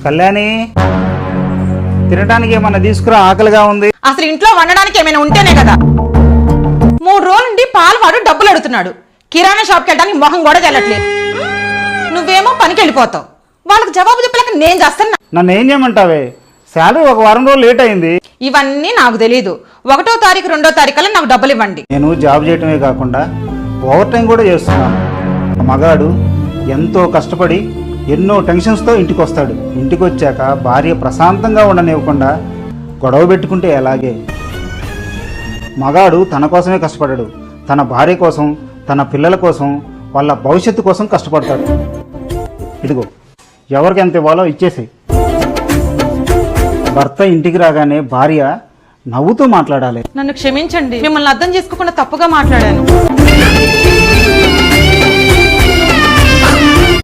కళ్యాణి, తినడానికి ఏమన్నా తీసుకురా, ఆకలిగా ఉంది. అసలు ఇంట్లో వండడానికి ఏమైనా ఉంటేనే కదా. 3 రోజుల నుండి పాలు వాడు డబ్బులు అడుగుతున్నాడు. కిరాణా షాప్కి వెళ్ళడానికి మొహం కూడా తెల్లట్లేదు. నువ్వేమో పనికి వెళ్ళిపోతావు. వాళ్ళకి జవాబు చెప్పలేక నేను చేస్తాను. నన్ను ఏం చేయమంటావే? శాలరీ 1 వారం రోజులు లేట్ అయింది. ఇవన్నీ నాకు తెలీదు. 1వ తారీఖు 2వ తారీఖులో నాకు డబ్బులు ఇవ్వండి. నేను జాబ్ చేయటమే కాకుండా ఓవర్ టైం కూడా చేస్తున్నాను. మగాడు ఎంతో కష్టపడి ఎన్నో టెన్షన్స్తో ఇంటికి వస్తాడు. ఇంటికి వచ్చాక భార్య ప్రశాంతంగా ఉండనివ్వకుండా గొడవ పెట్టుకుంటే ఎలాగే? మగాడు తన కోసమే కష్టపడాడు. తన భార్య కోసం, తన పిల్లల కోసం, వాళ్ళ భవిష్యత్తు కోసం కష్టపడతాడు. ఇదిగో, ఎవరికి ఎంత ఇవ్వాలో ఇచ్చేసి. భర్త ఇంటికి రాగానే భార్య నవ్వుతూ మాట్లాడాలి. నన్ను క్షమించండి, మిమ్మల్ని అర్థం చేసుకోకుండా తప్పుగా మాట్లాడాను.